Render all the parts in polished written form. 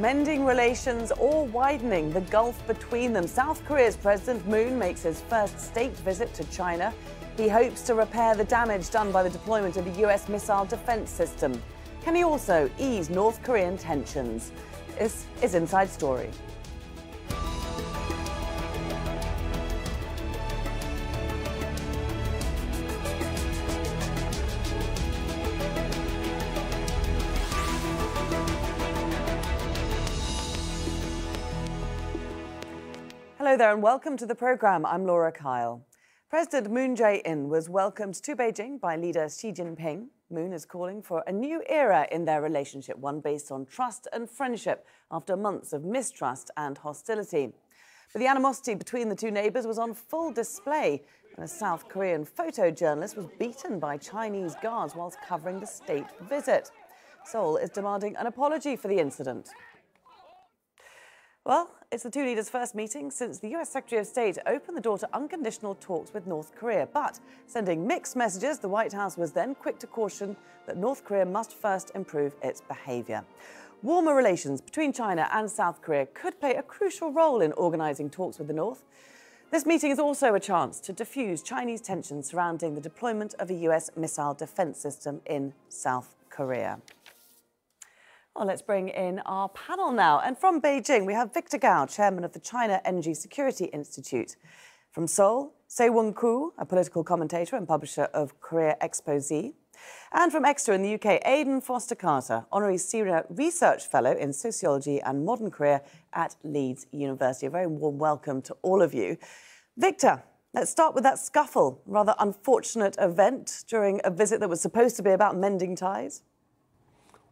Mending relations or widening the gulf between them. South Korea's President Moon makes his first state visit to China. He hopes to repair the damage done by the deployment of the US missile defense system. Can he also ease North Korean tensions? This is Inside Story. Hello there and welcome to the programme. I'm Laura Kyle. President Moon Jae-In was welcomed to Beijing by leader Xi Jinping. Moon is calling for a new era in their relationship, one based on trust and friendship after months of mistrust and hostility. But the animosity between the two neighbours was on full display when a South Korean photojournalist was beaten by Chinese guards whilst covering the state visit. Seoul is demanding an apology for the incident. Well, it's the two leaders' first meeting since the US Secretary of State opened the door to unconditional talks with North Korea. But sending mixed messages, the White House was then quick to caution that North Korea must first improve its behaviour. Warmer relations between China and South Korea could play a crucial role in organising talks with the North. This meeting is also a chance to diffuse Chinese tensions surrounding the deployment of a US missile defence system in South Korea. Well, let's bring in our panel now. And from Beijing, we have Victor Gao, chairman of the China Energy Security Institute. From Seoul, Se-Woong Koo, a political commentator and publisher of Korea Exposé. And from Exeter in the UK, Aidan Foster-Carter, Honorary Senior Research Fellow in Sociology and Modern Korea at Leeds University. A very warm welcome to all of you. Victor, let's start with that scuffle, rather unfortunate event during a visit that was supposed to be about mending ties.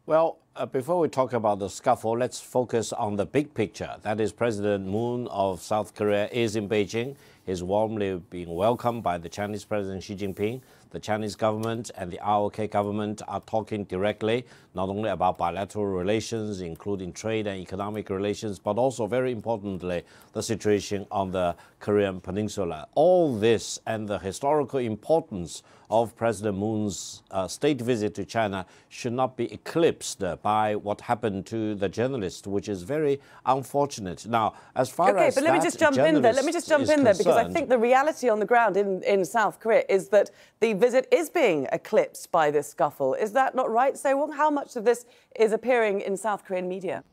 Well, before we talk about the scuffle, let's focus on the big picture. That is, President Moon of South Korea is in Beijing. He's warmly being welcomed by the Chinese President Xi Jinping. The Chinese government and the ROK government are talking directly, not only about bilateral relations, including trade and economic relations, but also, very importantly, the situation on the Korean Peninsula. All this and the historical importance of President Moon's state visit to China should not be eclipsed by what happened to the journalist, which is very unfortunate. Now, as far as but let me just jump in there. Let me just jump in there, because I think the reality on the ground in South Korea is that the visit is being eclipsed by this scuffle. Is that not right? So how much of this is appearing in South Korean media?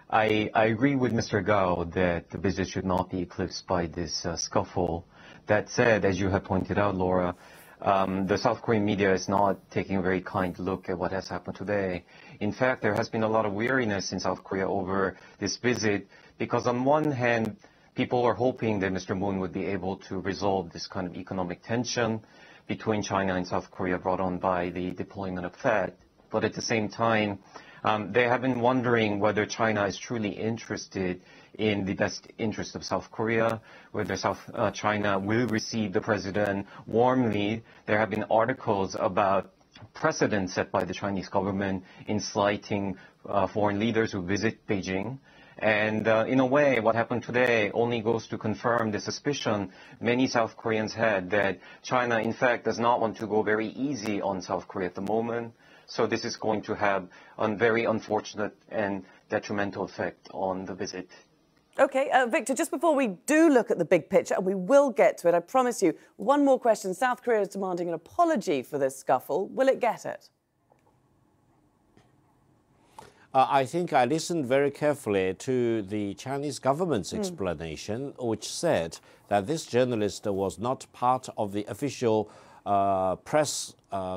I agree with Mr. Gao that the visit should not be eclipsed by this scuffle. That said, as you have pointed out, Laura, the South Korean media is not taking a very kind look at what has happened today. In fact, there has been a lot of weariness in South Korea over this visit because, on one hand, people are hoping that Mr. Moon would be able to resolve this kind of economic tension between China and South Korea brought on by the deployment of THAAD. But at the same time, they have been wondering whether China is truly interested in the best interest of South Korea, whether China will receive the president warmly. There have been articles about precedents set by the Chinese government in slighting foreign leaders who visit Beijing. And in a way, what happened today only goes to confirm the suspicion many South Koreans had that China, in fact, does not want to go very easy on South Korea at the moment. So this is going to have a very unfortunate and detrimental effect on the visit. OK, Victor, just before we do look at the big picture, and we will get to it, I promise you, one more question. South Korea is demanding an apology for this scuffle. Will it get it? I think I listened very carefully to the Chinese government's explanation, which said that this journalist was not part of the official press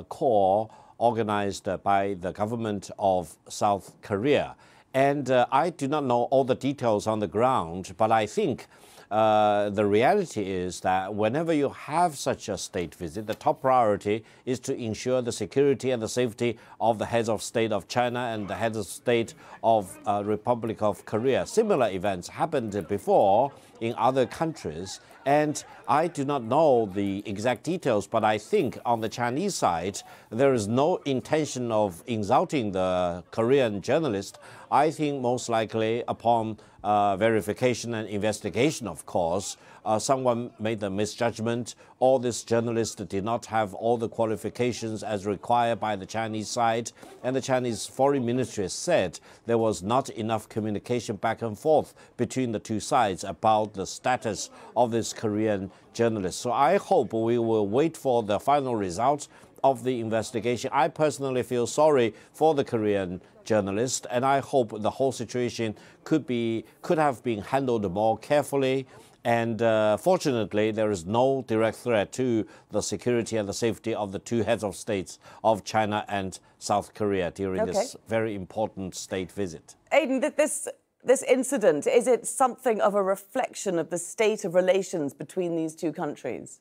corps organized by the government of South Korea. And I do not know all the details on the ground, but I think the reality is that whenever you have such a state visit, the top priority is to ensure the security and the safety of the heads of state of China and the heads of state of Republic of Korea. Similar events happened before in other countries, and I do not know the exact details, but I think on the Chinese side, there is no intention of insulting the Korean journalist. I think most likely upon verification and investigation, of course, someone made a misjudgment, or this journalist did not have all the qualifications as required by the Chinese side. And the Chinese Foreign Ministry said there was not enough communication back and forth between the two sides about the status of this Korean journalist. So I hope we will wait for the final results of the investigation. I personally feel sorry for the Korean journalist, and I hope the whole situation could have been handled more carefully. And fortunately, there is no direct threat to the security and the safety of the two heads of states of China and South Korea during this very important state visit. Aidan, this incident, is it something of a reflection of the state of relations between these two countries?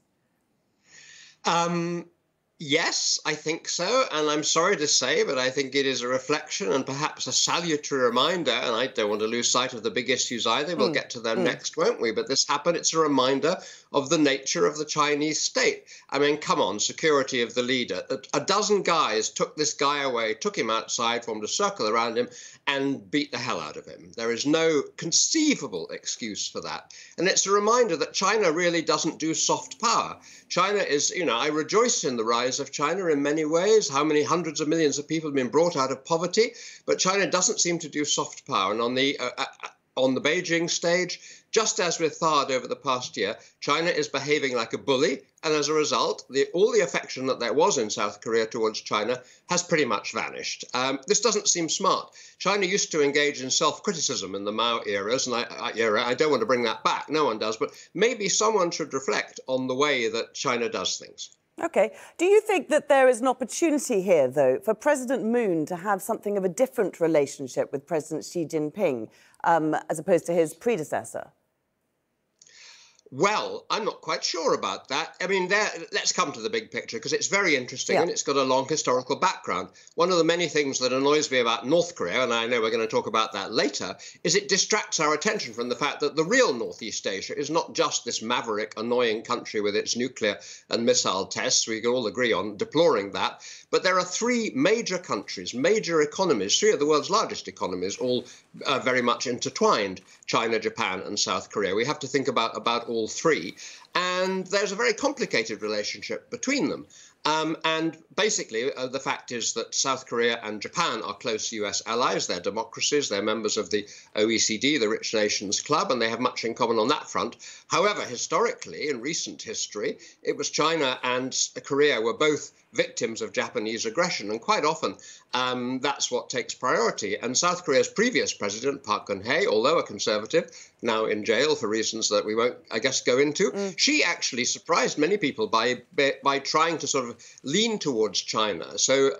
Yes, I think so. And I'm sorry to say, but I think it is a reflection and perhaps a salutary reminder. And I don't want to lose sight of the big issues either. We'll get to them next, won't we? But this happened. It's a reminder of the nature of the Chinese state. I mean, come on, security of the leader. A dozen guys took this guy away, took him outside, formed a circle around him and beat the hell out of him. There is no conceivable excuse for that. And it's a reminder that China really doesn't do soft power. China is, I rejoice in the rise of China in many ways, how many hundreds of millions of people have been brought out of poverty, but China doesn't seem to do soft power. And on the Beijing stage, just as with THAAD over the past year, China is behaving like a bully. And as a result, all the affection that there was in South Korea towards China has pretty much vanished. This doesn't seem smart. China used to engage in self-criticism in the Mao eras, and I don't want to bring that back. No one does. But maybe someone should reflect on the way that China does things. OK. Do you think that there is an opportunity here, though, for President Moon to have something of a different relationship with President Xi Jinping as opposed to his predecessor? Well, I'm not quite sure about that. I mean, let's come to the big picture, because it's very interesting and it's got a long historical background. One of the many things that annoys me about North Korea, and I know we're going to talk about that later, is it distracts our attention from the fact that the real Northeast Asia is not just this maverick, annoying country with its nuclear and missile tests. We can all agree on deploring that. But there are three major countries, major economies, three of the world's largest economies, all very much intertwined: China, Japan and South Korea. We have to think about all three. And there's a very complicated relationship between them. And basically, the fact is that South Korea and Japan are close US allies. They're democracies. They're members of the OECD, the Rich Nations Club, and they have much in common on that front. However, historically, in recent history, it was China and Korea were both victims of Japanese aggression. And quite often, that's what takes priority. And South Korea's previous president, Park Geun-hye, although a conservative, now in jail for reasons that we won't, I guess, go into, she actually surprised many people by trying to sort of lean towards China. So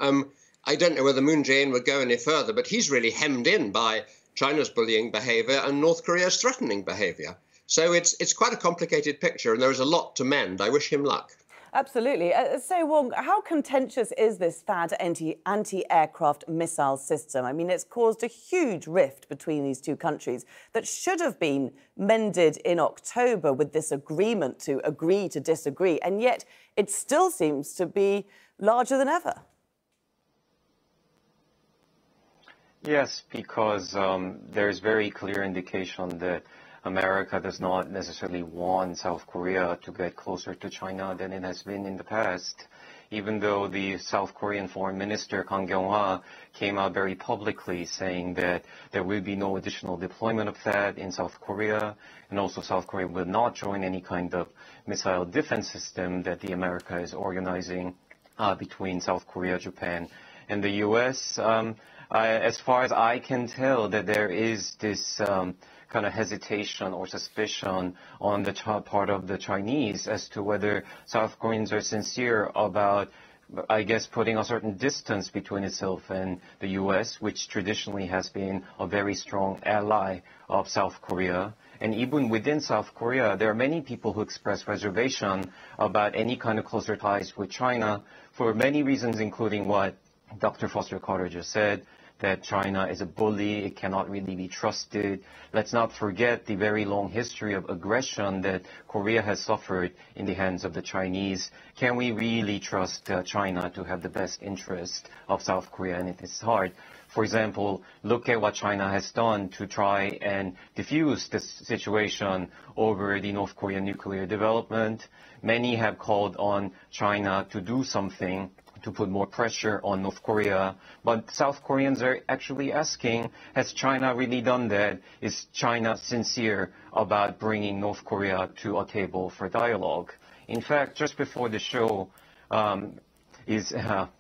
I don't know whether Moon Jae-In would go any further, but he's really hemmed in by China's bullying behavior and North Korea's threatening behavior. So it's quite a complicated picture, and there is a lot to mend. I wish him luck. Absolutely. Se-Woong, how contentious is this THAAD anti-aircraft missile system? I mean, it's caused a huge rift between these two countries that should have been mended in October with this agreement to agree to disagree, and yet it still seems to be larger than ever. Yes, because there's very clear indication that America does not necessarily want South Korea to get closer to China than it has been in the past, even though the South Korean Foreign Minister Kang Kyung-ha came out very publicly saying that there will be no additional deployment of that in South Korea, and also South Korea will not join any kind of missile defense system that the America is organizing between South Korea, Japan, and the U.S. As far as I can tell, that there is this kind of hesitation or suspicion on the part of the Chinese as to whether South Koreans are sincere about, I guess, putting a certain distance between itself and the U.S., which traditionally has been a very strong ally of South Korea. And even within South Korea, there are many people who express reservation about any kind of closer ties with China for many reasons, including what Dr. Foster Carter just said, that China is a bully, it cannot really be trusted. Let's not forget the very long history of aggression that Korea has suffered in the hands of the Chinese. Can we really trust China to have the best interest of South Korea? And it is hard For example, look at what China has done to try and diffuse this situation over the North Korean nuclear development. Many have called on China to do something to put more pressure on North Korea. But South Koreans are actually asking, has China really done that? Is China sincere about bringing North Korea to a table for dialogue? In fact, just before the show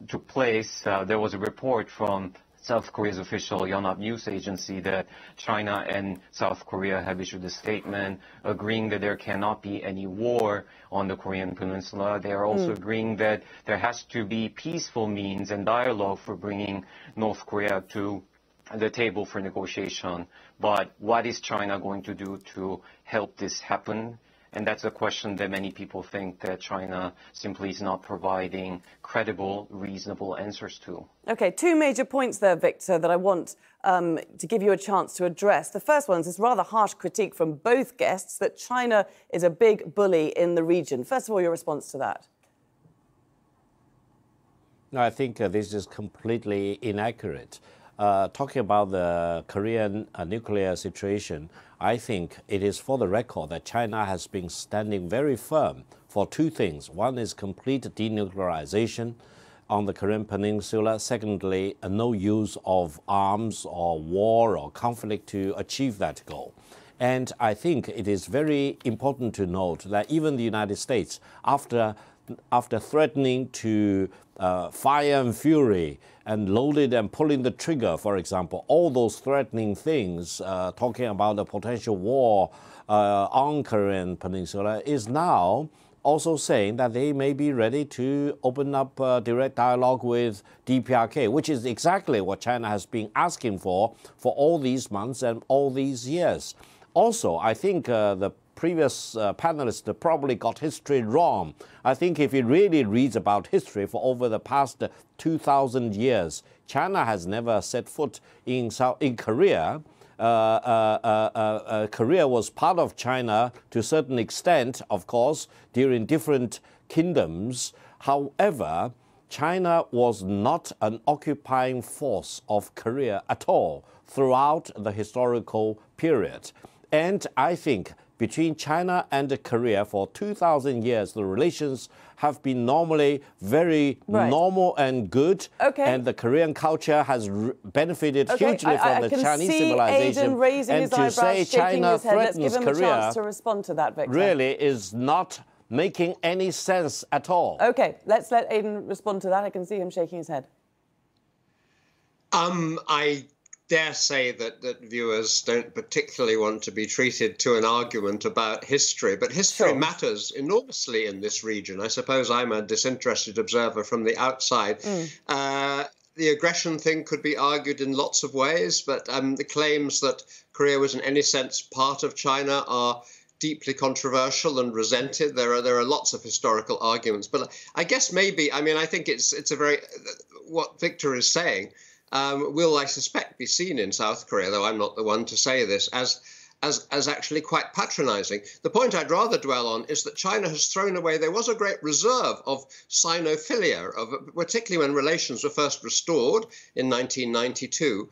took place, there was a report from South Korea's official Yonhap news agency that China and South Korea have issued a statement agreeing that there cannot be any war on the Korean peninsula. They are also agreeing that there has to be peaceful means and dialogue for bringing North Korea to the table for negotiation. But what is China going to do to help this happen? And that's a question that many people think that China simply is not providing credible, reasonable answers to. OK, two major points there, Victor, that I want to give you a chance to address. The first one is this rather harsh critique from both guests that China is a big bully in the region. First of all, your response to that? No, I think this is completely inaccurate. Talking about the Korean nuclear situation, I think it is for the record that China has been standing very firm for two things. One is complete denuclearization on the Korean peninsula. Secondly, no use of arms or war or conflict to achieve that goal. And I think it is very important to note that even the United States, after threatening to fire and fury and loaded and pulling the trigger, for example, all those threatening things, talking about a potential war on Korean peninsula, is now also saying that they may be ready to open up direct dialogue with DPRK, which is exactly what China has been asking for all these months and all these years. Also, I think the previous panelists probably got history wrong. I think if you really read about history for over the past 2,000 years, China has never set foot in Korea. Korea was part of China to a certain extent, of course, during different kingdoms. However, China was not an occupying force of Korea at all throughout the historical period. And I think between China and Korea for 2,000 years, the relations have been normally very normal and good. Okay. And the Korean culture has benefited hugely from the Chinese civilization. Aidan raising and his to eyebrows, say China his head. Let's give threatens him a Korea chance to respond to that, Victor. really is not making any sense at all. OK, let's let Aidan respond to that. I can see him shaking his head. I dare say that viewers don't particularly want to be treated to an argument about history, but history matters enormously in this region. I suppose I'm a disinterested observer from the outside. The aggression thing could be argued in lots of ways, but the claims that Korea was in any sense part of China are deeply controversial and resented. There are lots of historical arguments, but I guess maybe, I mean, I think it's a very, what Victor is saying, will, I suspect, be seen in South Korea, though I'm not the one to say this, as actually quite patronizing. The point I'd rather dwell on is that China has thrown away, there was a great reserve of Sinophilia, particularly when relations were first restored in 1992.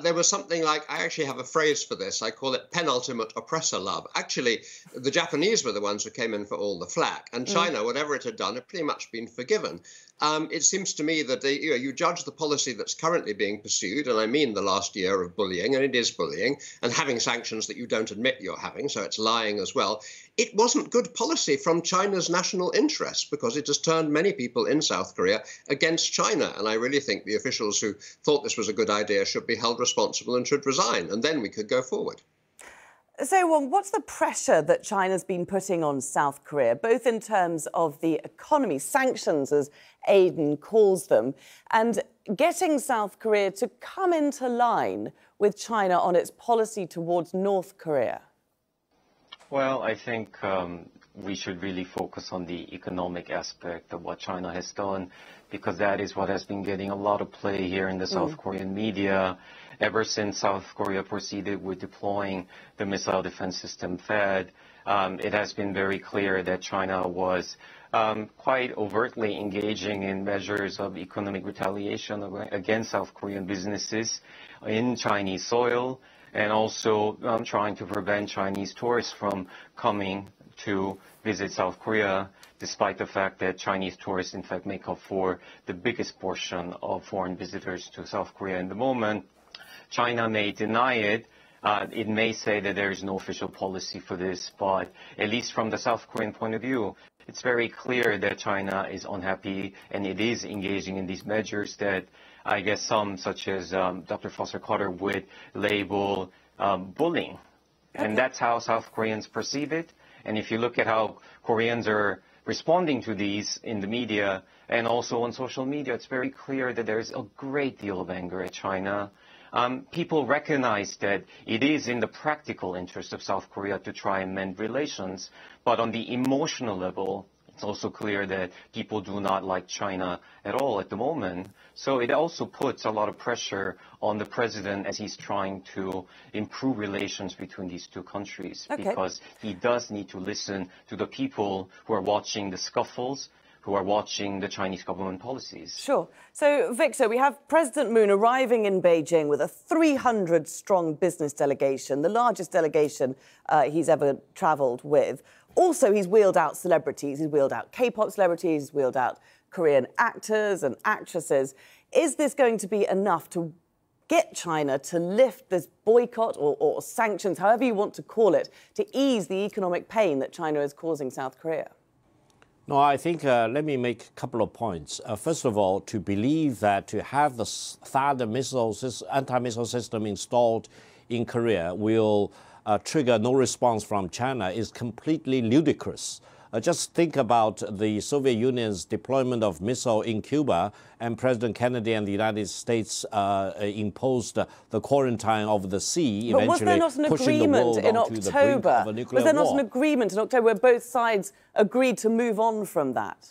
There was something like, I actually have a phrase for this, I call it penultimate oppressor love. Actually, the Japanese were the ones who came in for all the flack, and China, whatever it had done, had pretty much been forgiven. It seems to me that you judge the policy that's currently being pursued, and I mean the last year of bullying, and it is bullying, and having sanctions that you don't admit you're having, so it's lying as well. It wasn't good policy from China's national interests, because it has turned many people in South Korea against China, and I really think the officials who thought this was a good idea should be held responsible and should resign, and then we could go forward. So, what's the pressure that China's been putting on South Korea, both in terms of the economy, sanctions, as Aidan calls them, and getting South Korea to come into line with China on its policy towards North Korea? Well, I think we should really focus on the economic aspect of what China has done, because that is what has been getting a lot of play here in the South Korean media. Ever since South Korea proceeded with deploying the missile defense system THAAD, it has been very clear that China was quite overtly engaging in measures of economic retaliation against South Korean businesses in Chinese soil, and also trying to prevent Chinese tourists from coming to visit South Korea, despite the fact that Chinese tourists, in fact, make up for the biggest portion of foreign visitors to South Korea. In the moment, China may deny it. It may say that there is no official policy for this, but at least from the South Korean point of view, it's very clear that China is unhappy, and it is engaging in these measures that I guess some, such as Dr. Foster Carter, would label bullying. Okay. And that's how South Koreans perceive it. And if you look at how Koreans are responding to these in the media and also on social media, it's very clear that there's a great deal of anger at China. People recognize that it is in the practical interest of South Korea to try and mend relations, but on the emotional level, it's also clear that people do not like China at all at the moment. So it also puts a lot of pressure on the president as he's trying to improve relations between these two countries, because he does need to listen to the people who are watching the scuffles, who are watching the Chinese government policies. Sure. So, Victor, we have President Moon arriving in Beijing with a 300-strong business delegation, the largest delegation he's ever travelled with. Also, he's wheeled out celebrities. He's wheeled out K-pop celebrities. He's wheeled out Korean actors and actresses. Is this going to be enough to get China to lift this boycott or sanctions, however you want to call it, to ease the economic pain that China is causing South Korea? No, I think let me make a couple of points. First of all, to believe that to have the THAAD anti-missile system installed in Korea will trigger no response from China is completely ludicrous. Just think about the Soviet Union's deployment of missile in Cuba, and President Kennedy and the United States imposed the quarantine of the sea, but was there not an agreement in October? Was there not an agreement in October where both sides agreed to move on from that?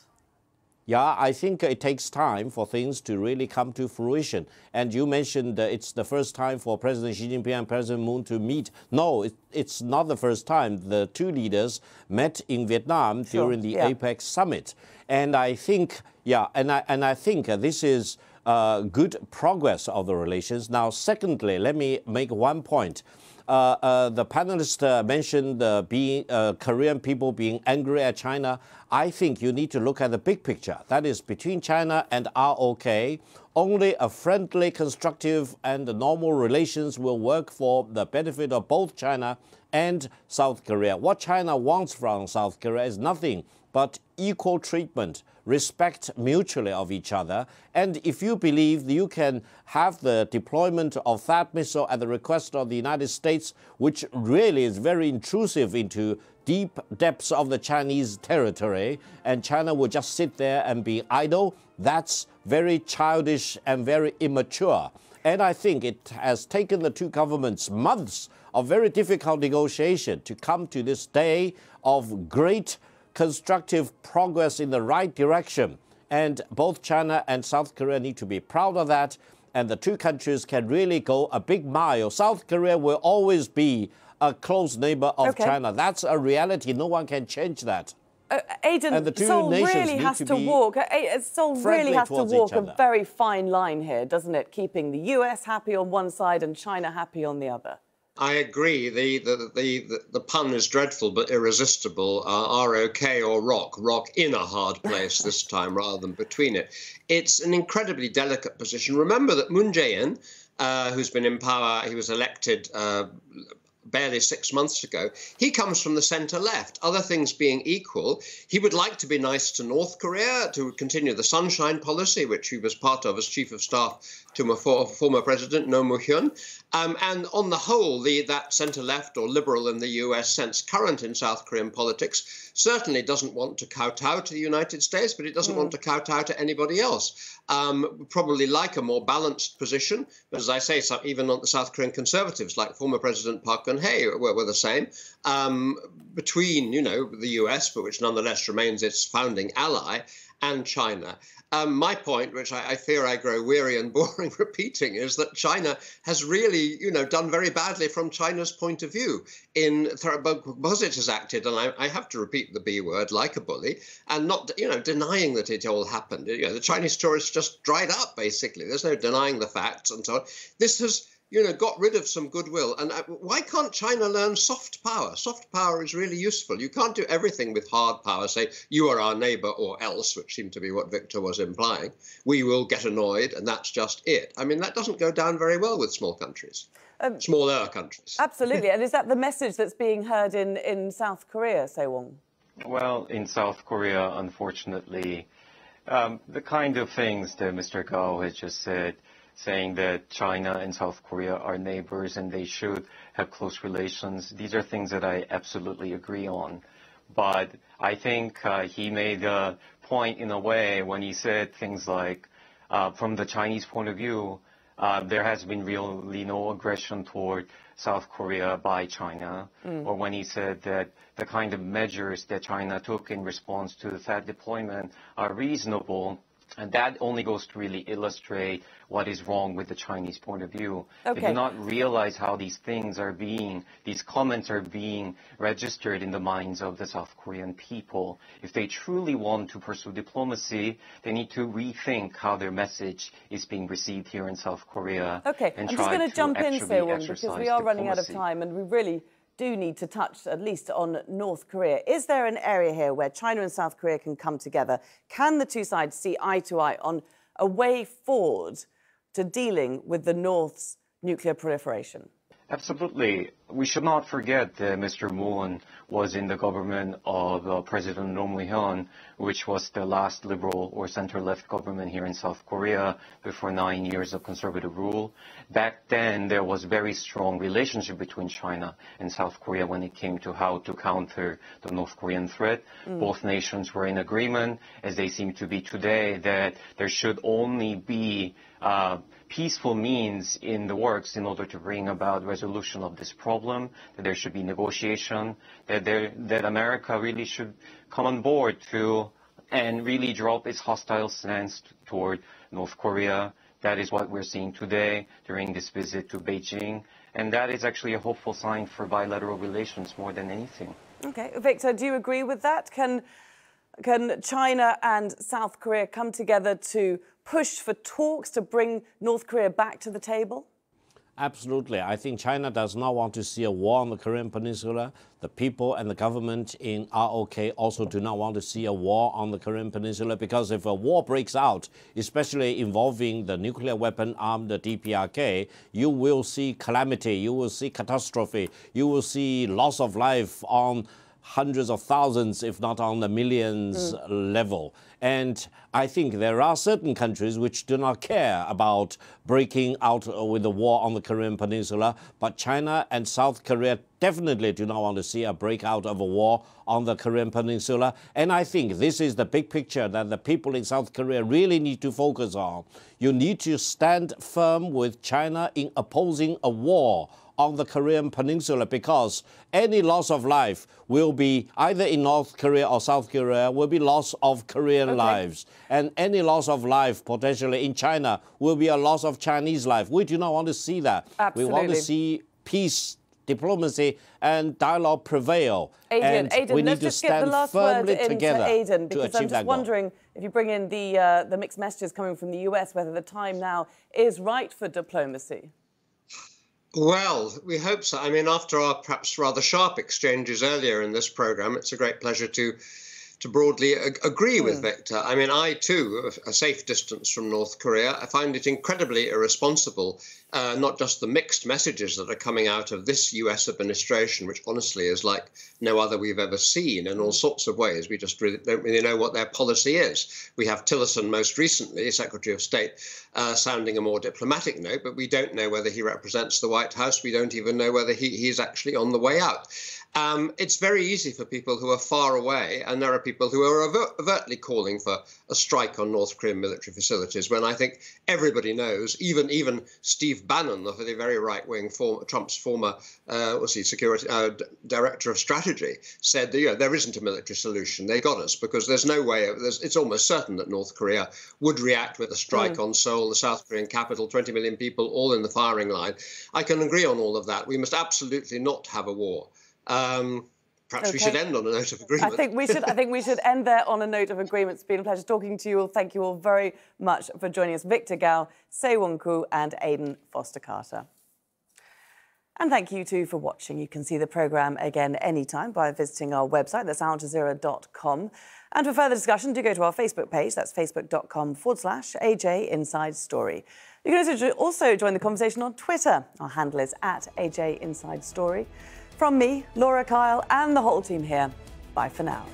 Yeah, I think it takes time for things to really come to fruition. And you mentioned it's the first time for President Xi Jinping and President Moon to meet. No, it's not the first time. The two leaders met in Vietnam during the APEC summit. And I think, I think this is good progress of the relations. Now, secondly, let me make one point. The panelist mentioned Korean people being angry at China. I think you need to look at the big picture. That is, between China and ROK, only a friendly, constructive, and normal relations will work for the benefit of both China and South Korea. What China wants from South Korea is nothing but equal treatment, respect mutually of each other. And if you believe you can have the deployment of THAAD missile at the request of the United States, which really is very intrusive into deep depths of the Chinese territory, and China will just sit there and be idle, that's very childish and very immature. And I think it has taken the two governments months of very difficult negotiation to come to this day of great constructive progress in the right direction. And both China and South Korea need to be proud of that. And the two countries can really go a big mile. South Korea will always be a close neighbor of China. That's a reality. No one can change that. Aidan, Seoul really has to walk. Seoul really has to walk a very fine line here, doesn't it? Keeping the US happy on one side and China happy on the other. I agree. The pun is dreadful but irresistible. ROK or rock in a hard place this time rather than between it. It's an incredibly delicate position. Remember that Moon Jae-In, who's been in power, he was elected barely 6 months ago, he comes from the centre-left. Other things being equal, he would like to be nice to North Korea, to continue the sunshine policy, which he was part of as chief of staff to former president No Moo-hyun. And on the whole, that centre-left or liberal in the US sense current in South Korean politics certainly doesn't want to kowtow to the United States, but it doesn't want to kowtow to anybody else. Probably like a more balanced position. But as I say, even on the South Korean conservatives, like former President Park Geun-hye, were the same, between, the US, but which nonetheless remains its founding ally, and China. My point, which I fear I grow weary and boring repeating, is that China has really, done very badly from China's point of view because it has acted, and I have to repeat the B word, like a bully, and not, denying that it all happened. The Chinese tourists just dried up, basically. There's no denying the facts and so on. This has got rid of some goodwill. And why can't China learn soft power? Soft power is really useful. You can't do everything with hard power, say, you are our neighbour or else, which seemed to be what Victor was implying. We will get annoyed, and that's just it. I mean, that doesn't go down very well with small countries, smaller countries. Absolutely. And is that the message that's being heard in South Korea, Se-Woong? Well, in South Korea, unfortunately, the kind of things that Mr. Gao has just said, saying that China and South Korea are neighbors and they should have close relations. These are things that I absolutely agree on. But I think he made a point in a way when he said things like, from the Chinese point of view, there has been really no aggression toward South Korea by China, or when he said that the kind of measures that China took in response to the THAAD deployment are reasonable. And that only goes to really illustrate what is wrong with the Chinese point of view. Okay. They do not realize how these comments are being registered in the minds of the South Korean people. If they truly want to pursue diplomacy, they need to rethink how their message is being received here in South Korea. Okay, and I'm just going to jump in, Se-Woong, because we are running out of diplomacy. time and we really do need to touch at least on North Korea. Is there an area here where China and South Korea can come together? Can the two sides see eye to eye on a way forward to dealing with the North's nuclear proliferation? Absolutely. We should not forget that Mr. Moon was in the government of President Roh Moo-hyun, which was the last liberal or center-left government here in South Korea before 9 years of conservative rule. Back then, there was very strong relationship between China and South Korea when it came to how to counter the North Korean threat. Both nations were in agreement, as they seem to be today, that there should only be peaceful means in the works in order to bring about resolution of this problem, that there should be negotiation, that America really should come on board and really drop its hostile stance toward North Korea. That is what we're seeing today during this visit to Beijing, and that is actually a hopeful sign for bilateral relations more than anything. Okay, Victor, do you agree with that? Can China and South Korea come together to push for talks to bring North Korea back to the table? Absolutely. I think China does not want to see a war on the Korean Peninsula. The people and the government in ROK also do not want to see a war on the Korean Peninsula, because if a war breaks out, especially involving the nuclear weapon-armed DPRK, you will see calamity, you will see catastrophe, you will see loss of life on hundreds of thousands, if not on the millions level. And I think there are certain countries which do not care about breaking out with the war on the Korean Peninsula, but China and South Korea definitely do not want to see a breakout of a war on the Korean Peninsula. And I think this is the big picture that the people in South Korea really need to focus on. You need to stand firm with China in opposing a war on the Korean Peninsula, because any loss of life will be either in North Korea or South Korea will be loss of Korean lives. And any loss of life potentially in China will be a loss of Chinese life. We do not want to see that. Absolutely. We want to see peace, diplomacy and dialogue prevail. Aidan, we need let's to just get the stand last word firmly into together Aidan, to because achieve I'm that just goal. wondering, if you bring in the mixed messages coming from the US, whether the time now is right for diplomacy. Well, we hope so. I mean, after our perhaps rather sharp exchanges earlier in this programme, it's a great pleasure to broadly agree with Victor. I mean, I too, a safe distance from North Korea, I find it incredibly irresponsible, not just the mixed messages that are coming out of this US administration, which honestly is like no other we've ever seen in all sorts of ways. We just don't really know what their policy is. We have Tillerson most recently, Secretary of State, sounding a more diplomatic note, but we don't know whether he represents the White House. We don't even know whether he's actually on the way out. It's very easy for people who are far away, and there are people who are overtly calling for a strike on North Korean military facilities, when I think everybody knows, even Steve Bannon, the very right-wing Trump's former security director of strategy, said that there isn't a military solution. They got us, because there's no way. It's almost certain that North Korea would react with a strike on Seoul, the South Korean capital, 20 million people all in the firing line. I can agree on all of that. We must absolutely not have a war. Perhaps we should end on a note of agreement. I think we should end there on a note of agreement. It's been a pleasure talking to you all. Thank you all very much for joining us. Victor Gao, Se-Woong Koo and Aidan Foster-Carter. And thank you too for watching. You can see the programme again anytime by visiting our website, that's aljazeera.com. And for further discussion, do go to our Facebook page, that's facebook.com/AJ Inside Story. You can also join the conversation on Twitter. Our handle is @AJ Inside Story. From me, Laura Kyle, and the whole team here, bye for now.